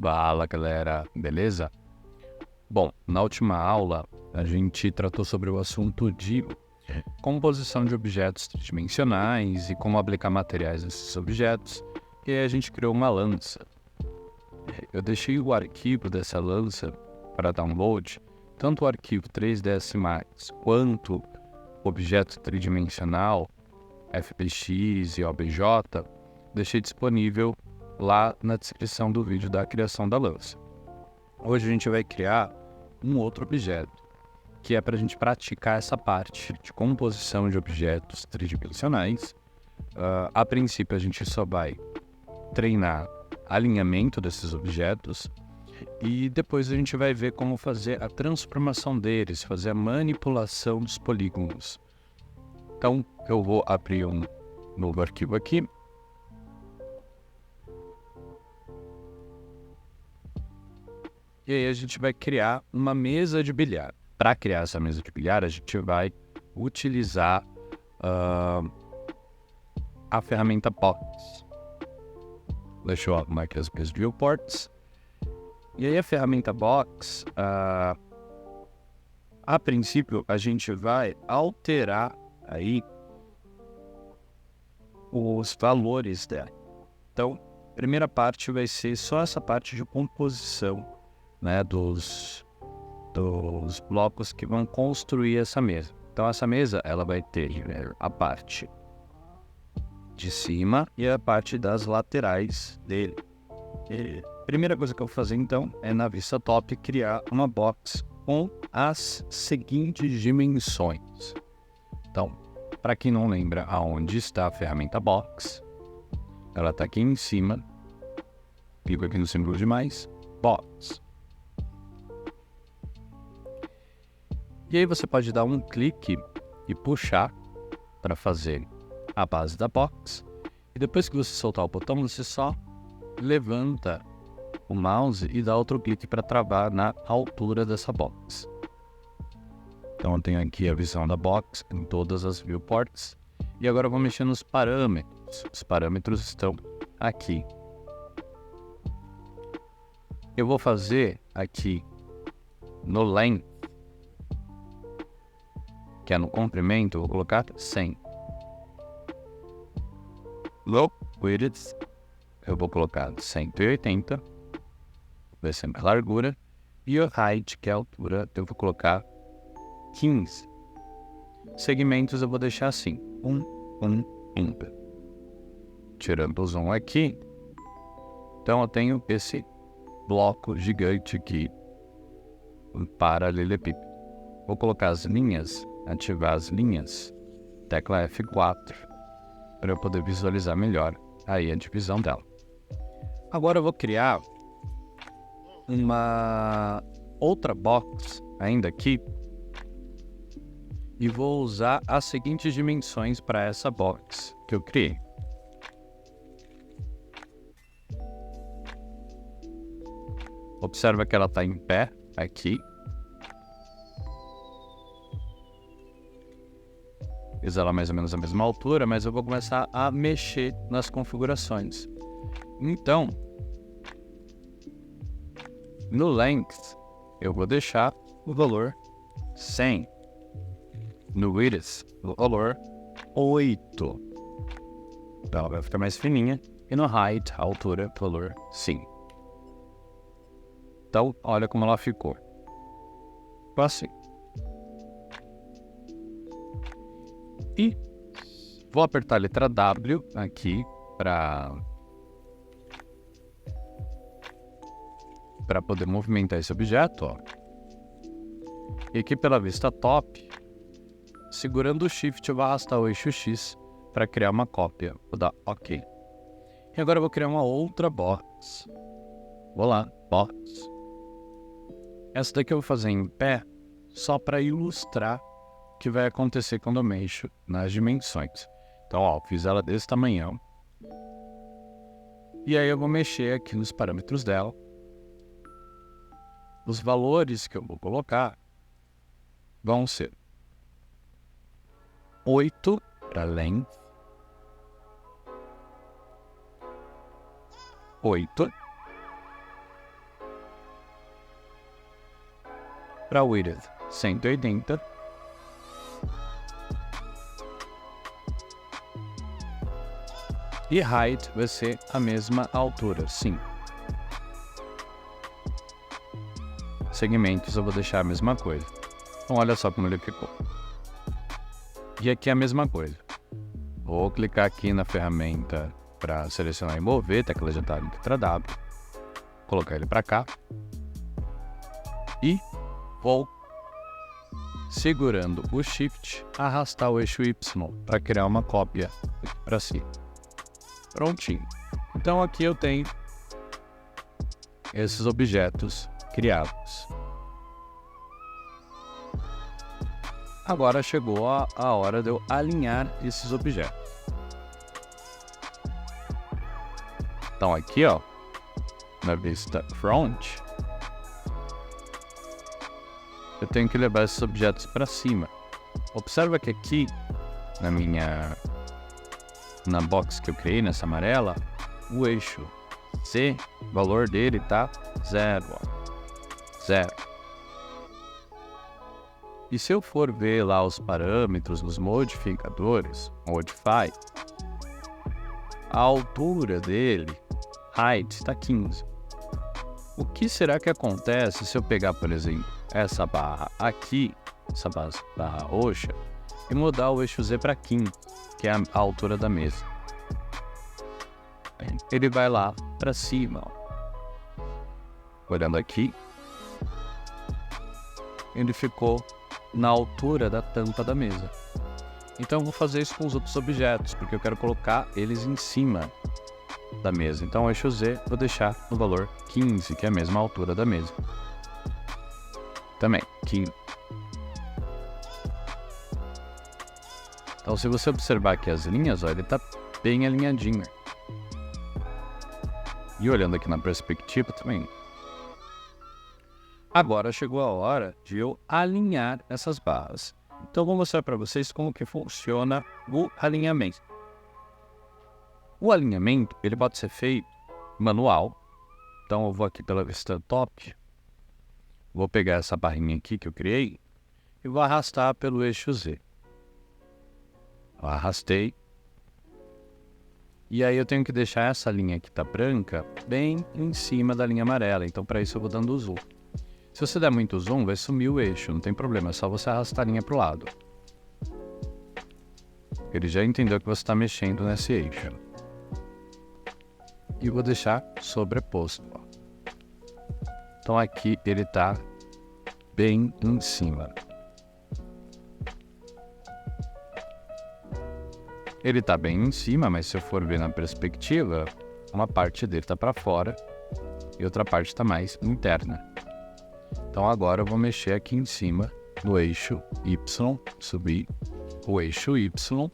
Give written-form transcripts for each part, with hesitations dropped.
Fala galera, beleza? Bom, na última aula a gente tratou sobre o assunto de composição de objetos tridimensionais e como aplicar materiais nesses objetos, e aí a gente criou uma lança. Eu deixei o arquivo dessa lança para download, tanto o arquivo 3ds Max quanto o objeto tridimensional, FBX e OBJ, deixei disponível lá na descrição do vídeo da criação da lança. Hoje a gente vai criar um outro objeto, que é para a gente praticar essa parte de composição de objetos tridimensionais. A princípio a gente só vai treinar alinhamento desses objetos e depois a gente vai ver como fazer a transformação deles, fazer a manipulação dos polígonos. Então eu vou abrir um novo arquivo aqui. E aí a gente vai criar uma mesa de bilhar. Para criar essa mesa de bilhar, a gente vai utilizar a ferramenta Box. Deixa eu arrumar aqui as minhas viewports. E aí a ferramenta Box, a princípio, a gente vai alterar aí os valores dela. Então, a primeira parte vai ser só essa parte de composição, né, dos blocos que vão construir essa mesa. Então essa mesa ela vai ter a parte de cima e a parte das laterais dele. E a primeira coisa que eu vou fazer então é na vista top criar uma box com as seguintes dimensões. Então, para quem não lembra aonde está a ferramenta Box, ela está aqui em cima. Clico aqui no símbolo de mais, Box. E aí você pode dar um clique e puxar para fazer a base da box. E depois que você soltar o botão, você só levanta o mouse e dá outro clique para travar na altura dessa box. Então eu tenho aqui a visão da box em todas as viewports. E agora eu vou mexer nos parâmetros. Os parâmetros estão aqui. Eu vou fazer aqui no length, que é no comprimento, eu vou colocar 100. Low width, eu vou colocar 180. Vai ser a largura. E o height, que é a altura, eu vou colocar 15. Segmentos eu vou deixar assim, 1, 1, 1. Tirando o zoom aqui, então eu tenho esse bloco gigante aqui, um paralelepípedo. Vou colocar as linhas, ativar as linhas, tecla F4, para eu poder visualizar melhor aí a divisão dela. Agora eu vou criar uma outra box ainda aqui e vou usar as seguintes dimensões para essa box que eu criei. Observa que ela está em pé aqui. Fiz ela mais ou menos a mesma altura, mas eu vou começar a mexer nas configurações. Então, no length, eu vou deixar o valor 100. No width, o valor 8. Então, ela vai ficar mais fininha. E no height, a altura, o valor 5. Então, olha como ela ficou. Ficou assim. E vou apertar a letra W aqui para poder movimentar esse objeto, ó. E aqui pela vista top, segurando o Shift eu vou arrastar o eixo X para criar uma cópia. Vou dar OK. E agora eu vou criar uma outra box. Vou lá, box. Essa daqui eu vou fazer em pé só para ilustrar o que vai acontecer quando eu mexo nas dimensões. Então, ó, fiz ela desse tamanhão. E aí eu vou mexer aqui nos parâmetros dela. Os valores que eu vou colocar vão ser 8 para length, 8, para width 180. E height vai ser a mesma altura, sim. Segmentos eu vou deixar a mesma coisa. Então olha só como ele ficou. E aqui é a mesma coisa. Vou clicar aqui na ferramenta para selecionar e mover, tecla de atalho letra W. Colocar ele para cá. E vou, segurando o Shift, arrastar o eixo Y para criar uma cópia para si. Prontinho. Então aqui eu tenho esses objetos criados. Agora chegou a hora de eu alinhar esses objetos. Então aqui, ó, na vista front, eu tenho que levar esses objetos para cima. Observa que aqui na box que eu criei, nessa amarela, o eixo C, o valor dele tá 0, ó, 0. E se eu for ver lá os parâmetros dos modificadores, Modify, a altura dele, height, está 15. O que será que acontece se eu pegar, por exemplo, essa barra aqui, essa barra roxa, e mudar o eixo Z para 15, que é a altura da mesa? Ele vai lá para cima, ó. Olhando aqui, ele ficou na altura da tampa da mesa. Então eu vou fazer isso com os outros objetos, porque eu quero colocar eles em cima da mesa. Então o eixo Z vou deixar no valor 15, que é a mesma altura da mesa. Também, 15. Então se você observar aqui as linhas, ó, ele está bem alinhadinho. E olhando aqui na perspectiva também. Agora chegou a hora de eu alinhar essas barras. Então vou mostrar para vocês como que funciona o alinhamento. O alinhamento ele pode ser feito manual. Então eu vou aqui pela vista top. Vou pegar essa barrinha aqui que eu criei e vou arrastar pelo eixo Z. Eu arrastei. E aí eu tenho que deixar essa linha que está branca bem em cima da linha amarela. Então para isso eu vou dando zoom. Se você der muito zoom, vai sumir o eixo, não tem problema, é só você arrastar a linha para o lado. Ele já entendeu que você está mexendo nesse eixo. E vou deixar sobreposto. Ó. Então aqui ele está bem em cima. Ele está bem em cima, mas se eu for ver na perspectiva, uma parte dele está para fora e outra parte está mais interna. Então agora eu vou mexer aqui em cima no eixo Y, subir o eixo Y,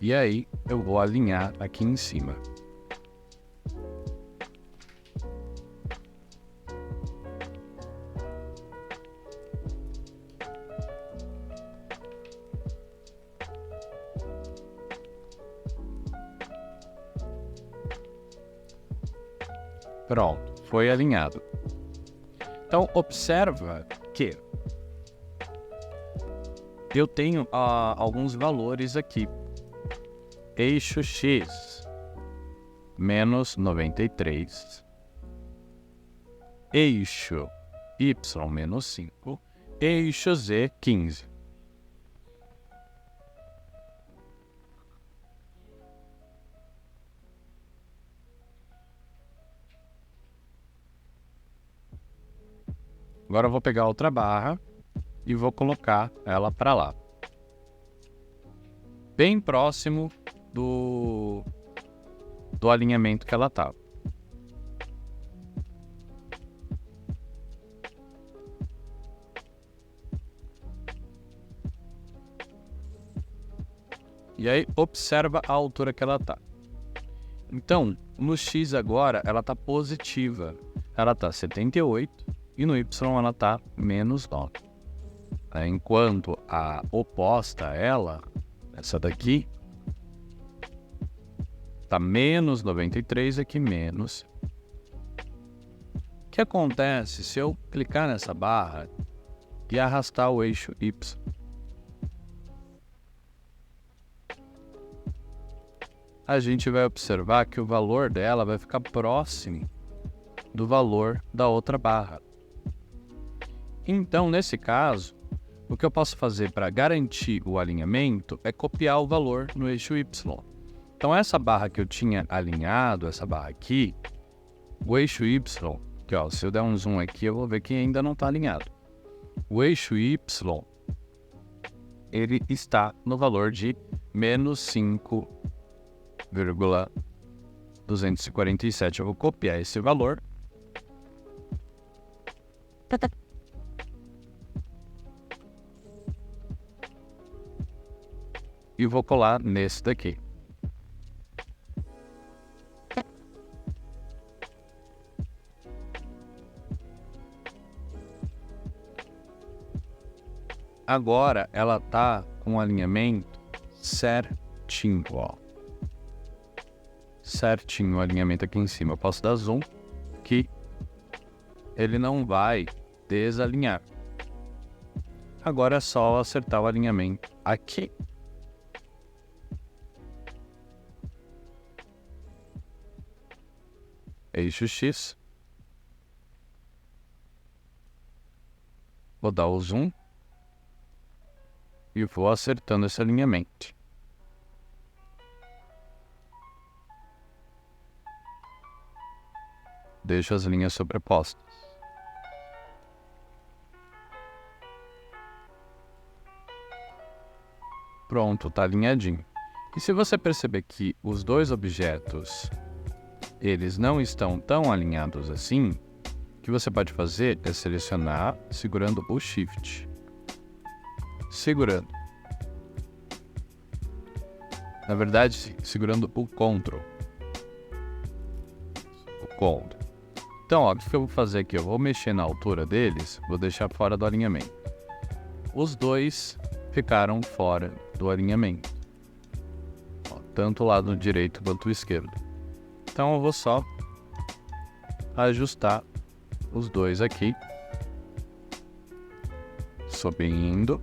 e aí eu vou alinhar aqui em cima. Pronto, foi alinhado. Então, observa que eu tenho alguns valores aqui. Eixo X, menos 93. Eixo Y, menos 5. Eixo Z, 15. Agora eu vou pegar outra barra e vou colocar ela para lá. Bem próximo do alinhamento que ela estava. E aí, observa a altura que ela está. Então, no X agora, ela está positiva. Ela está 78. E no Y ela está menos 9. Enquanto a oposta a ela, essa daqui, está menos 93, aqui menos. O que acontece se eu clicar nessa barra e arrastar o eixo Y. A gente vai observar que o valor dela vai ficar próximo do valor da outra barra. Então, nesse caso, o que eu posso fazer para garantir o alinhamento é copiar o valor no eixo Y. Então, essa barra que eu tinha alinhado, essa barra aqui, o eixo Y, que ó, se eu der um zoom aqui, eu vou ver que ainda não está alinhado. O eixo Y, ele está no valor de menos 5,247. Eu vou copiar esse valor. E vou colar nesse daqui. Agora ela tá com o alinhamento certinho, ó. Certinho o alinhamento aqui em cima. Eu posso dar zoom que ele não vai desalinhar. Agora é só acertar o alinhamento aqui. Eixo X. Vou dar o zoom. E vou acertando esse alinhamento. Deixo as linhas sobrepostas. Pronto, tá alinhadinho. E se você perceber que os dois objetos, eles não estão tão alinhados assim, o que você pode fazer é selecionar segurando o Shift. Segurando. Na verdade, segurando o Ctrl. O Ctrl. Então, ó, o que eu vou fazer aqui? Eu vou mexer na altura deles, vou deixar fora do alinhamento. Os dois ficaram fora do alinhamento. Ó, tanto o lado direito quanto o esquerdo. Então, eu vou só ajustar os dois aqui. Subindo.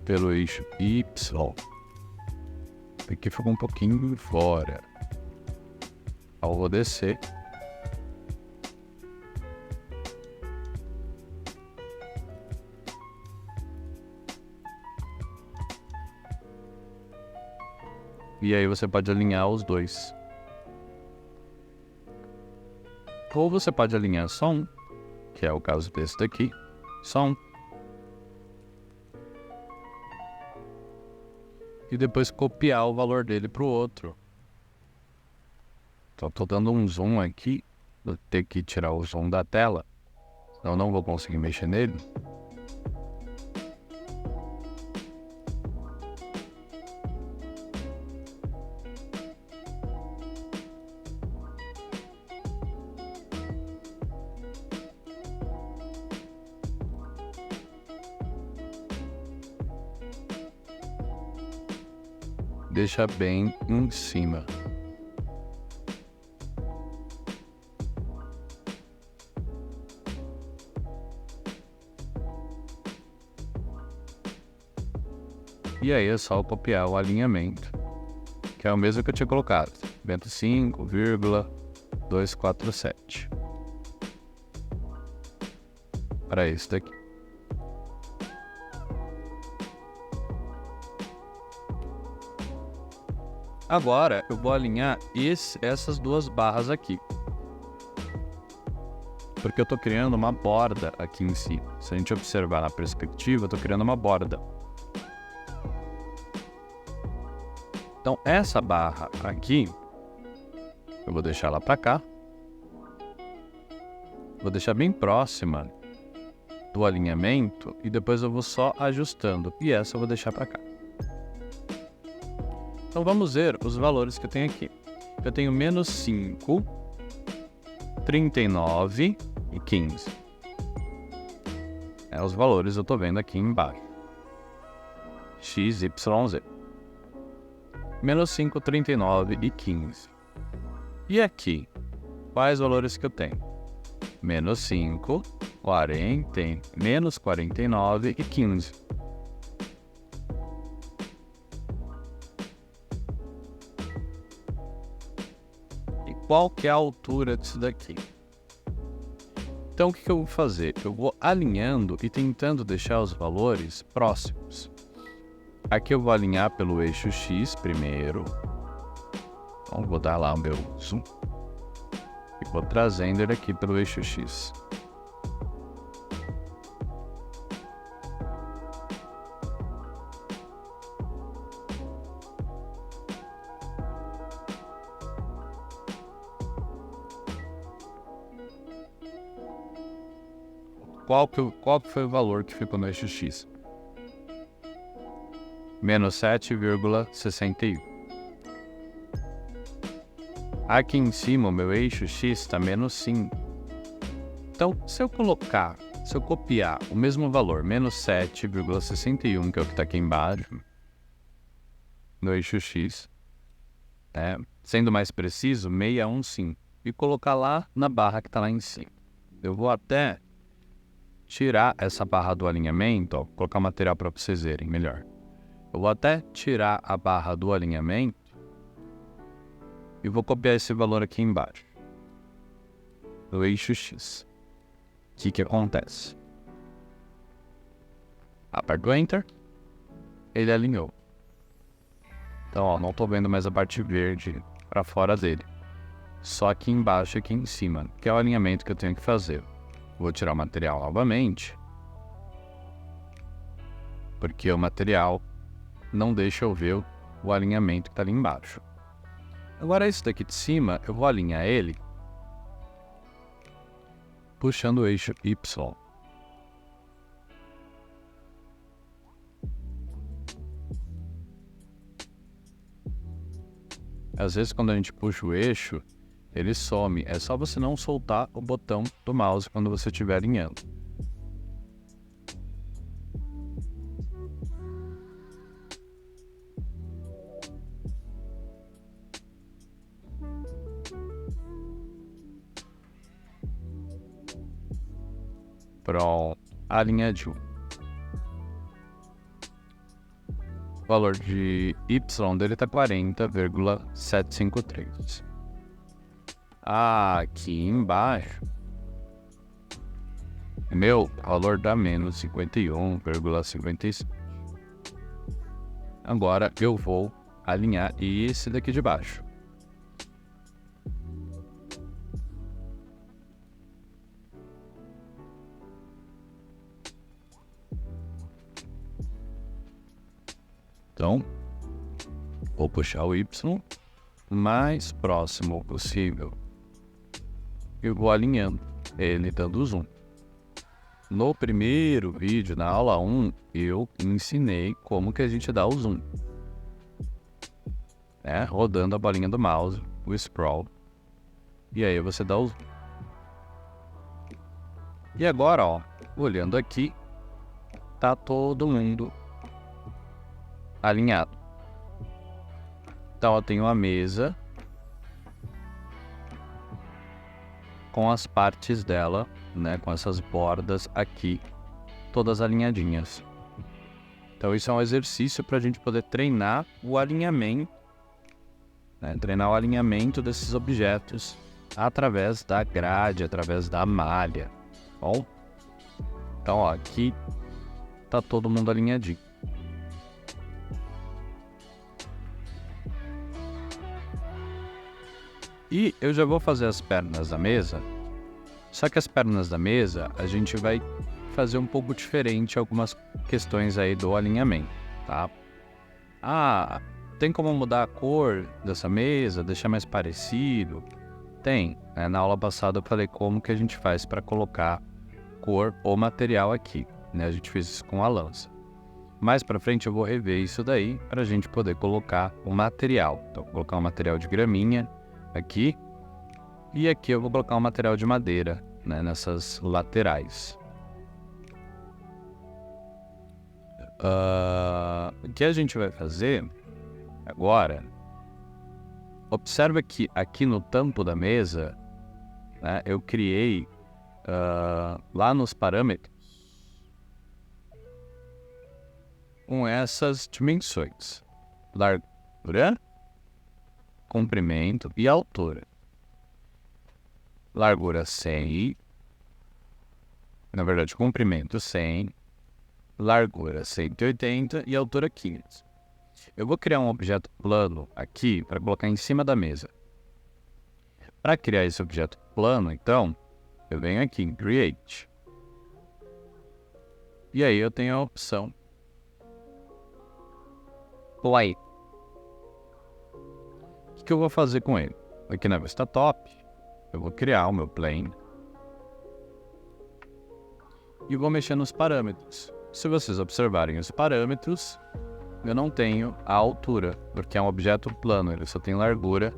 Pelo eixo Y. Aqui ficou um pouquinho fora. Eu vou descer. E aí você pode alinhar os dois. Ou você pode alinhar só um, que é o caso desse daqui. Só um. E depois copiar o valor dele para o outro. Então, estou dando um zoom aqui. Vou ter que tirar o zoom da tela, senão eu não vou conseguir mexer nele. Deixa bem em cima. E aí é só copiar o alinhamento, que é o mesmo que eu tinha colocado. 25,247. Para esse daqui. Agora eu vou alinhar essas duas barras aqui. Porque eu estou criando uma borda aqui em cima. Se a gente observar na perspectiva, eu estou criando uma borda. Então essa barra aqui, eu vou deixar ela para cá. Vou deixar bem próxima do alinhamento e depois eu vou só ajustando. E essa eu vou deixar para cá. Então vamos ver os valores que eu tenho aqui. Eu tenho menos 5, 39 e 15. Os valores eu estou vendo aqui embaixo. X, Y, Z. menos 5, 39 e 15. E aqui, quais valores que eu tenho? Menos 5, 40, menos 49 e 15. E qual que é a altura disso daqui? Então, o que eu vou fazer? Eu vou alinhando e tentando deixar os valores próximos. Aqui eu vou alinhar pelo eixo X primeiro. Então, vou dar lá o meu zoom. E vou trazendo ele aqui pelo eixo X. Qual foi o valor que ficou no eixo X? Menos 7,61. Aqui em cima, o meu eixo X está menos 5. Então, se eu copiar o mesmo valor, menos 7,61, que é o que está aqui embaixo, no eixo X, né? Sendo mais preciso, 615, e colocar lá na barra que está lá em cima. Eu vou até tirar essa barra do alinhamento, ó, colocar o material para vocês verem melhor. Eu vou até tirar a barra do alinhamento e vou copiar esse valor aqui embaixo, no eixo X. O que acontece? Aperto o Enter, ele alinhou. Então, ó, não estou vendo mais a parte verde para fora dele. Só aqui embaixo e aqui em cima, que é o alinhamento que eu tenho que fazer. Vou tirar o material novamente, porque o material não deixa eu ver o alinhamento que está ali embaixo. Agora esse daqui de cima, eu vou alinhar ele puxando o eixo Y. Às vezes quando a gente puxa o eixo, ele some. É só você não soltar o botão do mouse quando você estiver alinhando. Pronto, alinhadinho. O valor de Y dele está 40,753. Aqui embaixo, meu valor dá menos 51,57. Agora eu vou alinhar esse daqui de baixo. Então, vou puxar o Y o mais próximo possível. Eu vou alinhando ele, dando zoom. No primeiro vídeo, na aula 1, eu ensinei como que a gente dá o zoom. Rodando a bolinha do mouse, o scroll. E aí você dá o zoom. E agora, ó, olhando aqui, tá todo mundo alinhado. Então eu tenho a mesa com as partes dela, né, com essas bordas aqui, todas alinhadinhas. Então isso é um exercício para a gente poder treinar o alinhamento, né, treinar o alinhamento desses objetos através da grade, através da malha. Bom, então ó, aqui tá todo mundo alinhadinho. E eu já vou fazer as pernas da mesa, só que as pernas da mesa a gente vai fazer um pouco diferente algumas questões aí do alinhamento, tá? Ah, tem como mudar a cor dessa mesa, deixar mais parecido? Tem, né? Na aula passada eu falei como que a gente faz para colocar cor ou material aqui, né? A gente fez isso com a lança. Mais para frente eu vou rever isso daí para a gente poder colocar o material. Então vou colocar um material de graminha aqui, e aqui eu vou colocar um material de madeira, né, nessas laterais. O que a gente vai fazer, Agora, observa que aqui no tampo da mesa, né, eu criei lá nos parâmetros com essas dimensões: largura, comprimento e altura. Largura 100, na verdade, comprimento 100, largura 180 e altura 500. Eu vou criar um objeto plano aqui para colocar em cima da mesa. Para criar esse objeto plano, então, eu venho aqui em Create. E aí eu tenho a opção Plane. O que eu vou fazer com ele? Aqui na vista top, eu vou criar o meu plane e vou mexer nos parâmetros. Se vocês observarem os parâmetros, eu não tenho a altura, porque é um objeto plano, ele só tem largura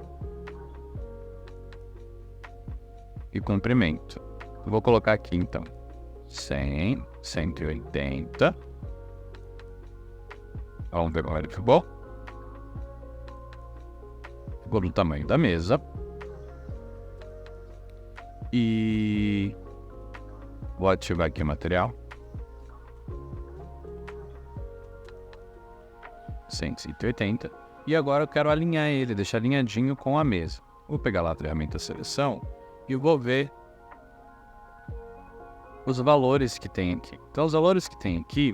e comprimento. Eu vou colocar aqui então 100, 180. Vamos ver como ele ficou. Ficou do tamanho da mesa. E vou ativar aqui o material. 180. E agora eu quero alinhar ele, deixar alinhadinho com a mesa. Vou pegar lá a ferramenta seleção e vou ver os valores que tem aqui. Então os valores que tem aqui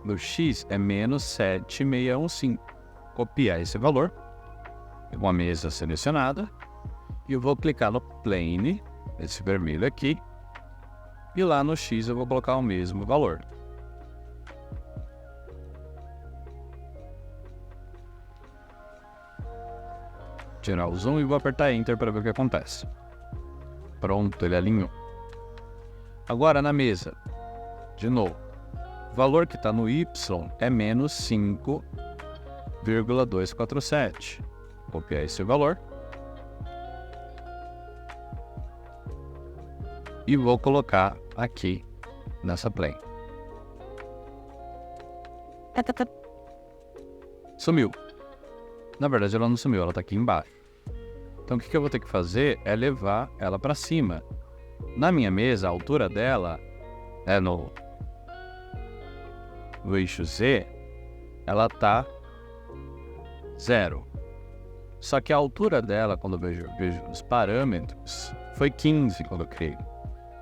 no X é menos 7,615. Copiar esse valor com a mesa selecionada e eu vou clicar no Plane, esse vermelho aqui, e lá no X eu vou colocar o mesmo valor. Tirar o zoom e vou apertar Enter para ver o que acontece. Pronto, ele alinhou. Agora na mesa, de novo, o valor que está no Y é menos 5,247. Copiar esse valor. E vou colocar aqui nessa plane. Sumiu. Na verdade ela não sumiu, ela está aqui embaixo. Então o que eu vou ter que fazer é levar ela para cima. Na minha mesa, a altura dela é no eixo Z, ela tá 0. Só que a altura dela, quando eu vejo os parâmetros, foi 15 quando eu criei.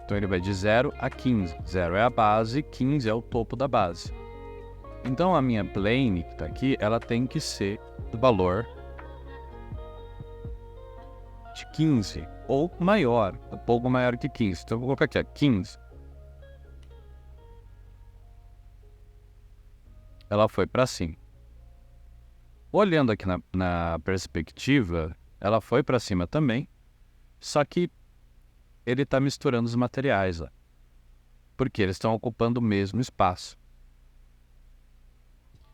Então ele vai de 0 a 15. 0 é a base, 15 é o topo da base. Então a minha plane que está aqui, ela tem que ser do valor de 15 ou maior, um pouco maior que 15. Então eu vou colocar aqui, ó, 15. Ela foi para cima. Olhando aqui na perspectiva, ela foi para cima também, só que ele está misturando os materiais lá, porque eles estão ocupando o mesmo espaço.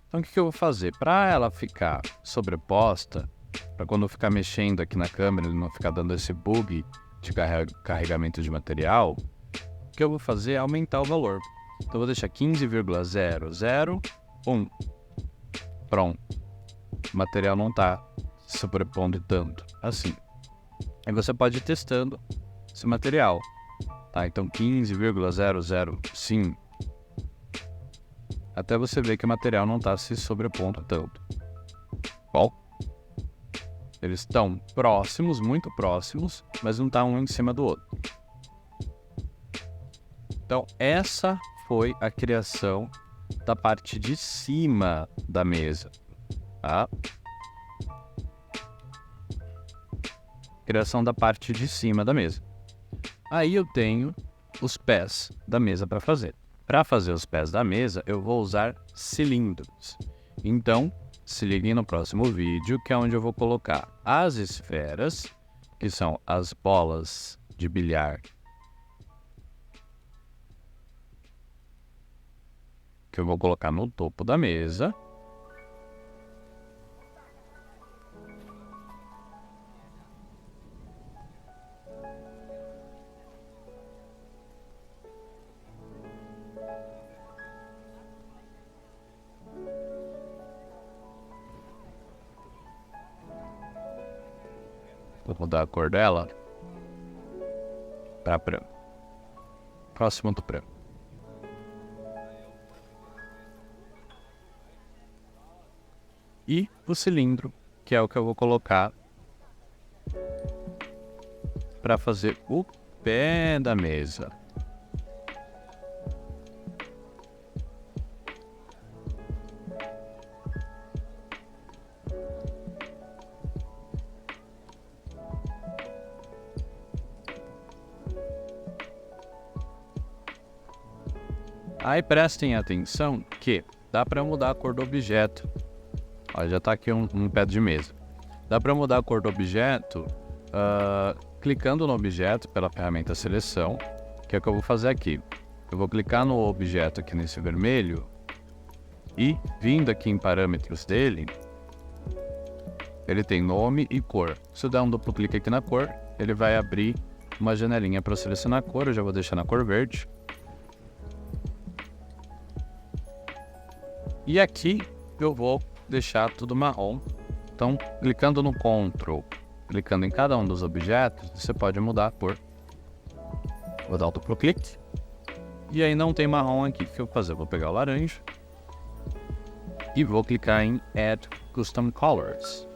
Então o que eu vou fazer? Para ela ficar sobreposta, para quando eu ficar mexendo aqui na câmera, ele não ficar dando esse bug de carregamento de material, o que eu vou fazer é aumentar o valor. Então eu vou deixar 15,001. Pronto. O material não está sobrepondo tanto assim. Aí você pode ir testando esse material. Tá, então 15,005. Até você ver que o material não está se sobrepondo tanto. Bom, eles estão próximos, muito próximos, mas não está um em cima do outro. Então essa foi a criação da parte de cima da mesa. Tá? Criação da parte de cima da mesa. Aí eu tenho os pés da mesa para fazer. Para fazer os pés da mesa, eu vou usar cilindros. Então, se liguem no próximo vídeo, que é onde eu vou colocar as esferas, que são as bolas de bilhar, que eu vou colocar no topo da mesa. Vou mudar a cor dela para branco. Próximo do branco. E o cilindro, que é o que eu vou colocar para fazer o pé da mesa. Aí prestem atenção que dá para mudar a cor do objeto. Ó, já está aqui um pé de mesa. Dá para mudar a cor do objeto clicando no objeto pela ferramenta seleção, que é o que eu vou fazer aqui. Eu vou clicar no objeto aqui nesse vermelho e vindo aqui em parâmetros dele, ele tem nome e cor. Se eu der um duplo clique aqui na cor, ele vai abrir uma janelinha para eu selecionar a cor. Eu já vou deixar na cor verde. E aqui eu vou deixar tudo marrom. Então, clicando no Ctrl, clicando em cada um dos objetos, você pode mudar a cor. Vou dar o duplo clique. E aí não tem marrom aqui. O que eu vou fazer? Eu vou pegar o laranja e vou clicar em Add Custom Colors.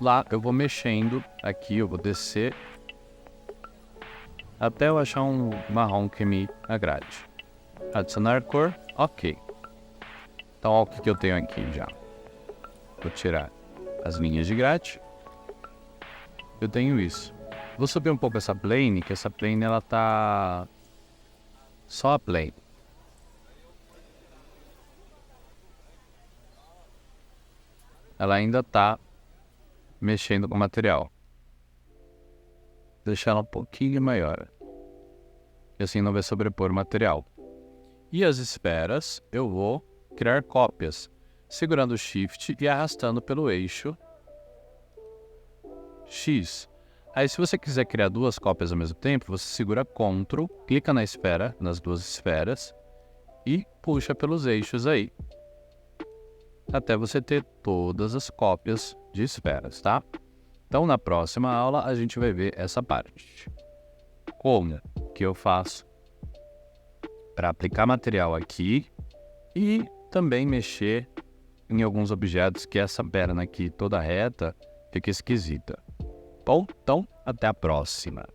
Lá eu vou mexendo aqui, eu vou descer até eu achar um marrom que me agrade. Adicionar cor, ok. Então olha o que eu tenho aqui já. Vou tirar as linhas de grade. Eu tenho isso. Vou subir um pouco essa plane, que essa plane ela tá só a plane. Ela ainda tá mexendo com o material. Deixar ela um pouquinho maior. E assim não vai sobrepor o material. E as esferas eu vou criar cópias, segurando o Shift e arrastando pelo eixo X. Aí se você quiser criar duas cópias ao mesmo tempo, você segura Ctrl, clica na esfera, nas duas esferas e puxa pelos eixos aí, até você ter todas as cópias de esferas, tá? Então na próxima aula a gente vai ver essa parte. Como que eu faço para aplicar material aqui e também mexer em alguns objetos que essa perna aqui toda reta fica esquisita. Bom, então até a próxima.